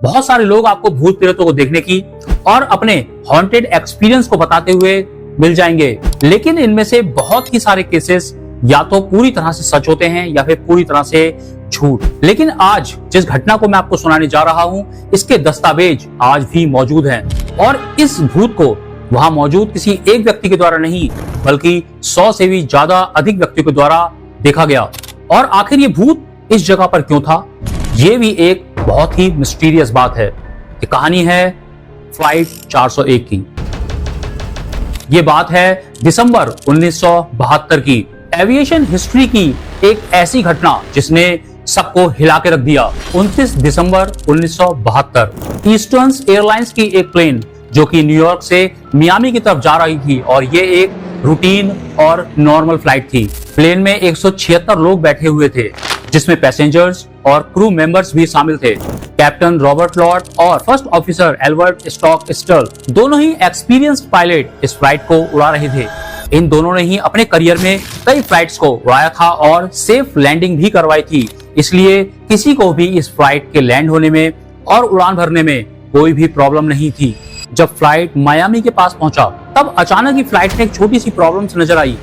बहुत सारे लोग आपको भूत प्रेतों को देखने की और अपने हॉन्टेड एक्सपीरियंस को बताते हुए मिल जाएंगे, लेकिन इनमें से बहुत ही सारे केसेस या तो पूरी तरह से सच होते हैं या फिर पूरी तरह से झूठ। लेकिन आज जिस घटना को मैं आपको सुनाने जा रहा हूं, इसके दस्तावेज आज भी मौजूद हैं और इस भूत को वहां मौजूद किसी एक व्यक्ति के द्वारा नहीं बल्कि 100 से भी ज्यादा अधिक व्यक्तियों के द्वारा देखा गया। और आखिर ये भूत इस जगह पर क्यों था, ये भी एक बहुत ही मिस्टीरियस बात है। ये कहानी है फ्लाइट 401 की। ये बात है दिसंबर 1972 की एविएशन हिस्ट्री की एक ऐसी घटना जिसने सबको हिला के रख दिया। 29 दिसंबर 1972 ईस्टर्न एयरलाइंस की एक प्लेन जो कि न्यूयॉर्क से मियामी की तरफ जा रही थी और ये एक रूटीन और नॉर्मल फ्लाइट थी। प्लेन में 176 लोग बैठे हुए थे जिसमें पैसेंजर्स और क्रू मेंबर्स भी शामिल थे। कैप्टन रॉबर्ट लॉर्ड और first officer Albert stock stall दोनों ही एक्सपीरियंस्ड पायलट इस फ्लाइट को उड़ा रहे थे। इन दोनों ने ही अपने करियर में कई फ्लाइट्स को उड़ाया था और सेफ लैंडिंग भी करवाई थी, इसलिए किसी को भी इस फ्लाइट के लैंड होने में और उड़ान भरने में कोई भी प्रॉब्लम नहीं थी। जब फ्लाइट मायामी के पास पहुंचा तब अचानक ही फ्लाइट में एक छोटी सी प्रॉब्लम नजर आई।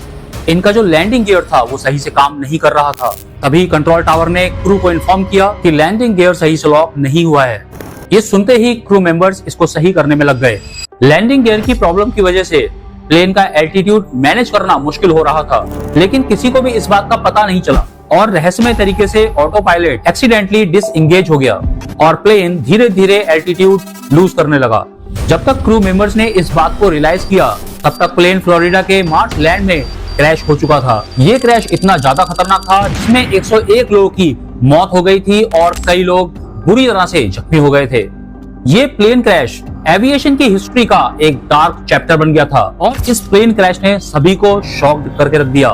इनका जो लैंडिंग गियर था वो सही से काम नहीं कर रहा था। तभी कंट्रोल टावर ने क्रू को इन्फॉर्म किया कि लैंडिंग गियर सही से लॉक नहीं हुआ है। ये सुनते ही क्रू मेंबर्स इसको सही करने में लग गए। लैंडिंग गियर की प्रॉब्लम की वजह से प्लेन का एल्टीट्यूड मैनेज करना मुश्किल हो रहा था, लेकिन किसी को भी इस बात का पता नहीं चला और रहस्यमय तरीके से ऑटो पायलट एक्सीडेंटली डिसएंगेज हो गया और प्लेन धीरे धीरे एल्टीट्यूड लूज करने लगा। जब तक क्रू मेंबर्स ने इस बात को रियलाइज किया तब तक प्लेन फ्लोरिडा के मार्स लैंड में क्रैश हो चुका था। ये क्रैश इतना ज्यादा खतरनाक था जिसमें 101 लोगों की मौत हो गई थी और कई लोग बुरी तरह से जख्मी हो गए थे। ये प्लेन क्रैश एविएशन की हिस्ट्री का एक डार्क चैप्टर बन गया था और इस प्लेन क्रैश ने सभी को शॉक करके रख दिया।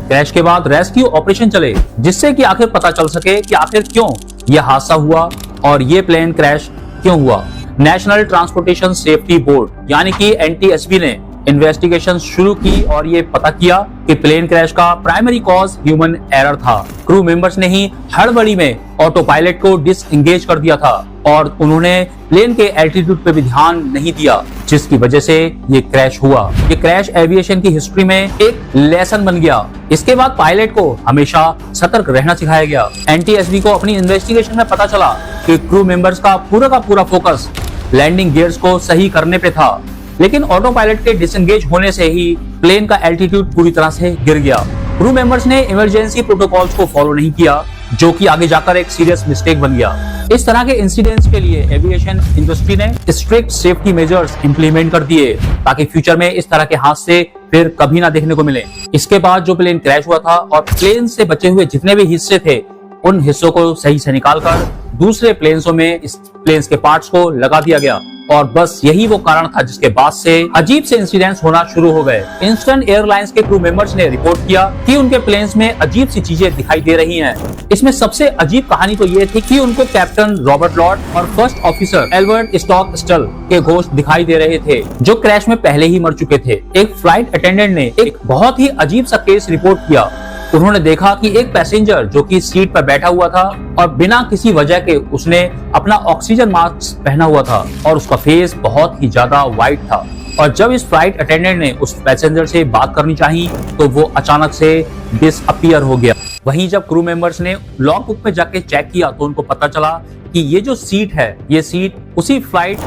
क्रैश के बाद रेस्क्यू ऑपरेशन चले जिससे कि आखिर पता चल सके कि आखिर क्यों यह हादसा हुआ और ये प्लेन क्रैश क्यों हुआ। नेशनल ट्रांसपोर्टेशन सेफ्टी बोर्ड यानी कि NTSB ने इन्वेस्टिगेशन शुरू की और ये पता किया कि प्लेन क्रैश का प्राइमरी कॉज ह्यूमन एरर था। क्रू मेंबर्स ने ही हड़बड़ी में ऑटो पायलट को डिसएंगेज कर दिया था और उन्होंने प्लेन के एल्टीट्यूड पे भी ध्यान नहीं दिया, जिसकी वजह से ये क्रैश हुआ। ये क्रैश एविएशन की हिस्ट्री में एक लेसन बन गया। इसके बाद पायलट को हमेशा सतर्क रहना सिखाया गया। NTSB को अपनी इन्वेस्टिगेशन में पता चला कि क्रू मेंबर्स का पूरा फोकस लैंडिंग गियर्स को सही करने पे था, लेकिन ऑटो पायलट के डिसएंगेज होने से ही प्लेन का एल्टीट्यूड पूरी तरह से गिर गया। क्रू मेंबर्स ने इमरजेंसी प्रोटोकॉल्स को फॉलो नहीं किया, जो कि आगे जाकर एक सीरियस मिस्टेक बन गया। इस तरह के इंसिडेंट्स के लिए एविएशन इंडस्ट्री ने स्ट्रिक्ट सेफ्टी मेजर्स इंप्लीमेंट कर दिए ताकि फ्यूचर में इस तरह के हादसे फिर कभी ना देखने को मिले। इसके बाद जो प्लेन क्रैश हुआ था और प्लेन से बचे हुए जितने भी हिस्से थे उन हिस्सों को सही से निकालकर दूसरे प्लेन्सों में इस प्लेन्स के पार्ट्स को लगा दिया गया और बस यही वो कारण था जिसके बाद से अजीब से इंसिडेंट्स होना शुरू हो गए। ईस्टर्न एयरलाइंस के क्रू मेंबर्स ने रिपोर्ट किया कि उनके प्लेन्स में अजीब सी चीजें दिखाई दे रही हैं। इसमें सबसे अजीब कहानी तो ये थी कि उनको कैप्टन रॉबर्ट लॉर्ड और first officer Albert stock stall के घोस्ट दिखाई दे रहे थे, जो क्रैश में पहले ही मर चुके थे। एक फ्लाइट अटेंडेंट ने एक बहुत ही अजीब सा केस रिपोर्ट किया। उन्होंने देखा कि एक पैसेंजर जो कि सीट पर बैठा हुआ था और बिना किसी वजह के उसने अपना ऑक्सीजन मास्क पहना हुआ था और उसका फेस बहुत ही ज्यादा वाइट था। और जब इस फ्लाइट अटेंडेंट ने उस पैसेंजर से बात करनी चाहिए तो वो अचानक से डिसअपीयर हो गया। वहीं जब क्रू मेंबर्स ने लॉग बुक में जाके चेक किया तो उनको पता चला कि ये जो सीट है ये सीट उसी फ्लाइट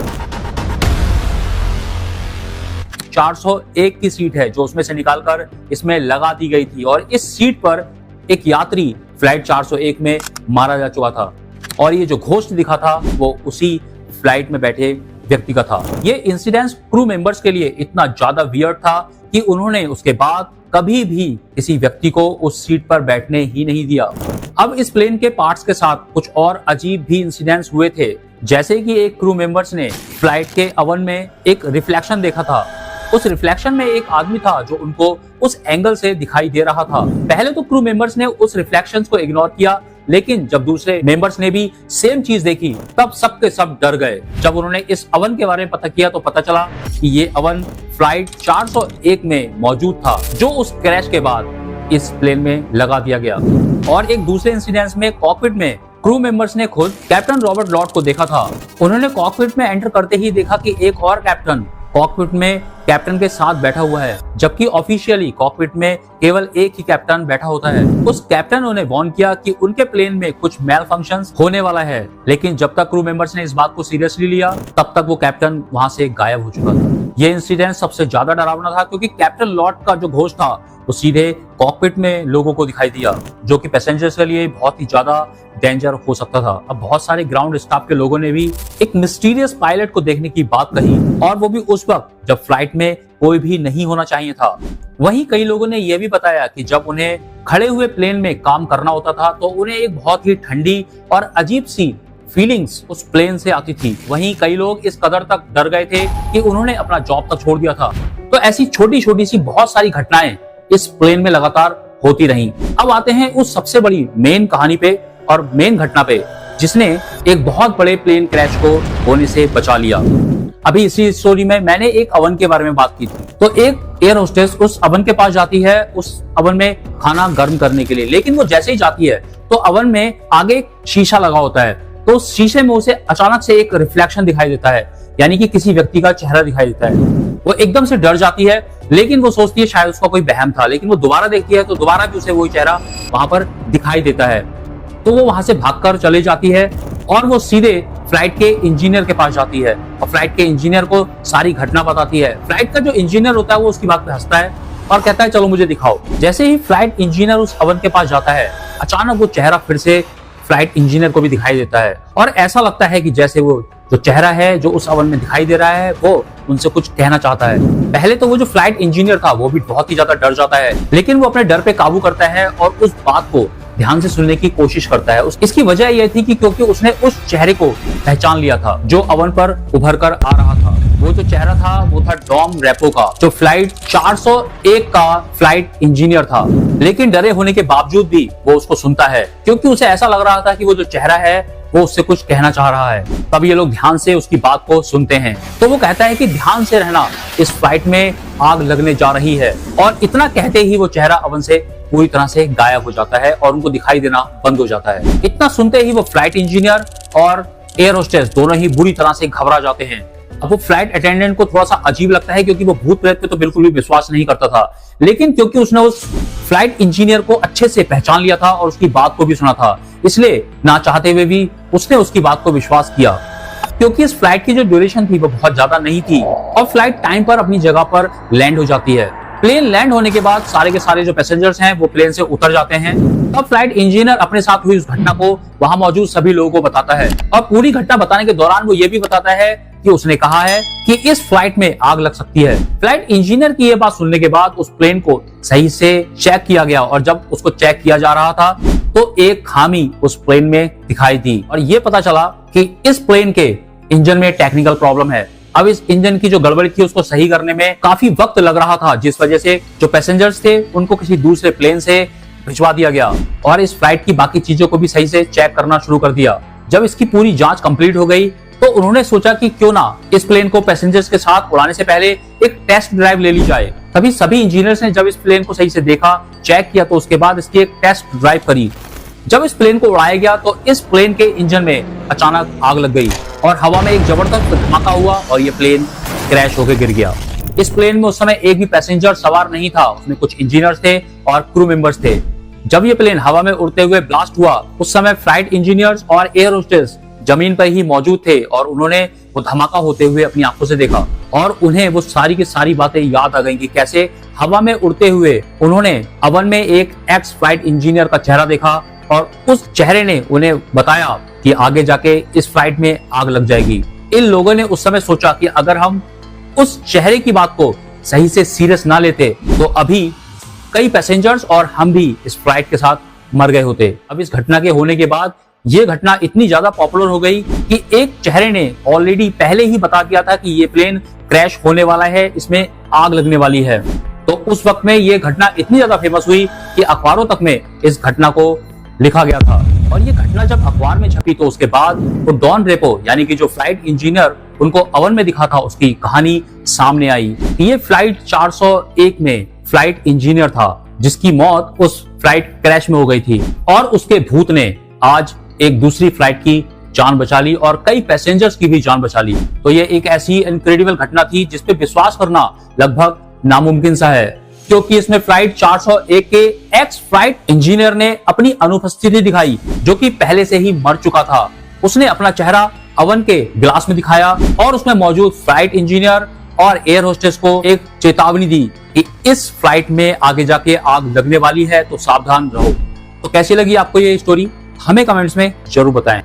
401 की सीट है जो उसमें से निकालकर इसमें लगा दी गई थी और इस सीट पर एक यात्री फ्लाइट 401 में मारा जा चुका था और ये जो घोस्ट दिखा था वो उसी फ्लाइट में बैठे व्यक्ति का था। ये इंसिडेंट क्रू मेंबर्स के लिए इतना ज्यादा वियर्ड था कि उन्होंने उसके बाद कभी भी किसी व्यक्ति को उस सीट पर बैठने ही नहीं दिया। अब इस प्लेन के पार्ट्स के साथ कुछ और अजीब भी इंसिडेंट्स हुए थे, जैसे कि एक क्रू मेंबर्स ने फ्लाइट के ओवन में एक रिफ्लेक्शन देखा था। उस रिफ्लेक्शन में एक आदमी था जो उनको उस एंगल से दिखाई दे रहा था। पहले तो क्रू मेंबर्स ने उस रिफ्लेक्शंस को इग्नोर किया, लेकिन जब दूसरे मेंबर्स ने भी सेम चीज देखी तब सबके सब डर गए। जब उन्होंने इस अवन के बारे में पता किया तो पता चला कि ये अवन फ्लाइट 401 में मौजूद था, जो उस क्रैश के बाद इस प्लेन में लगा दिया गया। और एक दूसरे इंसिडेंट्स में कॉकपिट में क्रू मेंबर्स ने खुद कैप्टन रॉबर्ट लॉर्ड को देखा था। उन्होंने कॉकपिट में एंटर करते ही देखा कि एक और कैप्टन कॉकपिट में कैप्टन के साथ बैठा हुआ है, जबकि ऑफिशियली कॉकपिट में केवल एक ही कैप्टन बैठा होता है। उस कैप्टन उन्हें वार्न किया कि उनके प्लेन में कुछ मेल फंक्शंस होने वाला है, लेकिन जब तक क्रू मेंबर्स ने इस बात को सीरियसली लिया तब तक वो कैप्टन वहां से गायब हो चुका था। ये इंसिडेंट सबसे ज्यादा डरावना था क्योंकि कैप्टन लॉर्ड का जो घोष था वो सीधे कॉकपिट में लोगों को दिखाई दिया, जो कि पैसेंजर्स के लिए बहुत ही ज्यादा डेंजर हो सकता था। अब बहुत सारे ग्राउंड स्टाफ के लोगों ने भी एक मिस्टीरियस पायलट को देखने की बात कही, और वो भी उस वक्त जब फ्लाइट में कोई भी नहीं होना चाहिए था। वहीं कई लोगों ने यह भी बताया कि जब उन्हें खड़े हुए प्लेन में काम करना होता था तो उन्हें एक बहुत ही ठंडी और अजीब सी फीलिंग्स उस प्लेन से आती थी। वहीं कई लोग इस कदर तक डर गए थे कि उन्होंने अपना जॉब तक छोड़ दिया था। तो ऐसी छोटी छोटी सी बहुत सारी घटनाएं इस प्लेन में लगातार होती रही। अब आते हैं उस सबसे बड़ी मेन कहानी पे और मेन घटना पे, जिसने एक बहुत बड़े प्लेन क्रैश को होने से बचा लिया। अभी इसी स्टोरी में मैंने एक अवन के बारे में बात की थी। तो एक एयर होस्टेस उस अवन के पास जाती है उस अवन में खाना गर्म करने के लिए, लेकिन वो जैसे ही जाती है तो अवन में आगे एक शीशा लगा होता है। तो उस शीशे में उसे अचानक से एक रिफ्लेक्शन दिखाई देता है, यानी कि किसी व्यक्ति का चेहरा दिखाई देता है। वो एकदम से डर जाती है, लेकिन वो सोचती है शायद उसका कोई वहम था, लेकिन वो दोबारा देखती है तो दोबारा भी उसे वही चेहरा वहां पर दिखाई देता है। तो वो वहां से भागकर चली जाती है और वो सीधे फ्लाइट के इंजीनियर के पास जाती है और फ्लाइट के इंजीनियर को सारी घटना बताती है। फ्लाइट का जो इंजीनियर होता है वो उसकी बात पे हंसता है और कहता है चलो मुझे दिखाओ। जैसे ही फ्लाइट इंजीनियर उस अवन के पास जाता है, अचानक वो चेहरा फिर से फ्लाइट इंजीनियर को भी दिखाई देता है और ऐसा लगता है कि जैसे वो जो चेहरा है जो उस अवन में दिखाई दे रहा है वो उनसे कुछ कहना चाहता है। पहले तो वो जो फ्लाइट इंजीनियर था वो भी बहुत ही ज्यादा डर जाता है, लेकिन वो अपने डर पे काबू करता है और उस बात को ध्यान से सुनने की कोशिश करता है। इसकी वजह यह थी कि क्योंकि उसने उस चेहरे को पहचान लिया था जो अवन पर उभर कर आ रहा था। वो जो चेहरा था वो था डॉम रेपो का, जो फ्लाइट 401 का फ्लाइट इंजीनियर था। लेकिन डरे होने के बावजूद भी वो उसको सुनता है, क्योंकि उसे ऐसा लग रहा था कि वो जो चेहरा है वो उससे कुछ कहना चाह रहा है। तब ये लोग ध्यान से उसकी बात को सुनते हैं। तो वो कहता है कि ध्यान से रहना, इस फ्लाइट में आग लगने जा रही है। और इतना कहते ही वो चेहरा अवन से पूरी तरह से गायब हो जाता है और उनको दिखाई देना बंद हो जाता है। इतना सुनते ही वो फ्लाइट इंजीनियर और एयर होस्टेस दोनों ही बुरी तरह से घबरा जाते हैं। अब वो फ्लाइट अटेंडेंट को थोड़ा सा अजीब लगता है, क्योंकि वो भूत प्रेत पे तो बिल्कुल भी विश्वास नहीं करता था, लेकिन क्योंकि उसने उस फ्लाइट इंजीनियर को अच्छे से पहचान लिया था और उसकी बात को भी सुना था, इसलिए ना चाहते हुए भी उसने उसकी बात को विश्वास किया। क्योंकि इस फ्लाइट की जो ड्यूरेशन थी वो बहुत ज्यादा नहीं थी और फ्लाइट टाइम पर अपनी जगह पर लैंड हो जाती है। प्लेन लैंड होने के बाद सारे के सारे जो पैसेंजर्स हैं वो प्लेन से उतर जाते हैं। तब फ्लाइट इंजीनियर अपने साथ हुई उस घटना को वहां मौजूद सभी लोगों को बताता है और पूरी घटना बताने के दौरान वो ये भी बताता है कि उसने कहा है कि इस फ्लाइट में आग लग सकती है। फ्लाइट इंजीनियर की ये बात सुनने के बाद उस प्लेन को सही से चेक किया गया और जब उसको चेक किया जा रहा था तो एक खामी उस प्लेन में दिखाई दी और ये पता चला कि इस प्लेन के इंजन में टेक्निकल प्रॉब्लम है। अब इस इंजन की जो गड़बड़ी थी उसको सही करने में काफी वक्त लग रहा था, जिस वजह से जो पैसेंजर्स थे उनको किसी दूसरे प्लेन से भिजवा दिया गया और इस फ्लाइट की बाकी चीजों को भी सही से चेक करना शुरू कर दिया। जब इसकी पूरी जांच कंप्लीट हो गई तो उन्होंने सोचा कि क्यों ना इस प्लेन को पैसेंजर्स के साथ उड़ाने से पहले एक टेस्ट ड्राइव ले ली जाए। तभी सभी इंजीनियर्स ने जब इस प्लेन को सही से देखा, चेक किया, तो उसके बाद इसकी एक टेस्ट ड्राइव करी। जब इस प्लेन को उड़ाया गया तो इस प्लेन के इंजन में अचानक आग लग गई और हवा में एक जबरदस्त धमाका हुआ और ये प्लेन क्रैश होकर गिर गया। इस प्लेन में उस समय एक भी पैसेंजर सवार नहीं था, उसमें कुछ इंजीनियर्स थे और क्रू मेंबर्स थे। जब ये प्लेन हवा में उड़ते हुए ब्लास्ट हुआ उस समय फ्लाइट इंजीनियर्स और एयर होस्टेस जमीन पर ही मौजूद थे और उन्होंने वो धमाका होते हुए अपनी आंखों से देखा और उन्हें वो सारी की सारी बातें याद आ गई कि कैसे हवा में उड़ते हुए उन्होंने अवन में एक एक्स फ्लाइट इंजीनियर का चेहरा देखा और उस चेहरे ने उन्हें बताया कि आगे जाके इस फ्लाइट में आग लग जाएगी। इन लोगों ने उस समय सोचा कि अगर हम उस चेहरे की बात को सही से सीरियस ना लेते तो अभी कई पैसेंजर्स और हम भी इस फ्लाइट के साथ मर गए होते। अब इस घटना के होने के बाद ये घटना इतनी ज्यादा पॉपुलर हो गई कि एक चेहरे ने ऑलरेडी पहले ही बता दिया था कि ये प्लेन क्रैश होने वाला है, इसमें आग लगने वाली है। तो उस वक्त में ये घटना इतनी ज्यादा फेमस हुई कि अखबारों तक में इस घटना को लिखा गया था और ये घटना जब अखबार में छपी तो उसके बाद वो डॉन रेपो यानी कि जो फ्लाइट इंजीनियर उनको अवन में दिखा था उसकी कहानी सामने आई। ये फ्लाइट 401 में फ्लाइट इंजीनियर था जिसकी मौत उस फ्लाइट क्रैश में हो गई थी और उसके भूत ने आज एक दूसरी फ्लाइट की जान बचा ली और कई पैसेंजर्स की भी जान बचा ली। तो ये एक ऐसी इनक्रेडिबल घटना थी जिसपे विश्वास करना लगभग नामुमकिन सा है, क्योंकि इसमें फ्लाइट 401 के एक्स फ्लाइट इंजीनियर ने अपनी अनुपस्थिति दिखाई, जो कि पहले से ही मर चुका था। उसने अपना चेहरा अवन के गिलास में दिखाया और उसमें मौजूद फ्लाइट इंजीनियर और एयर होस्टेस को एक चेतावनी दी कि इस फ्लाइट में आगे जाके आग लगने वाली है, तो सावधान रहो। तो कैसी लगी आपको ये स्टोरी, हमें कमेंट्स में जरूर बताएं।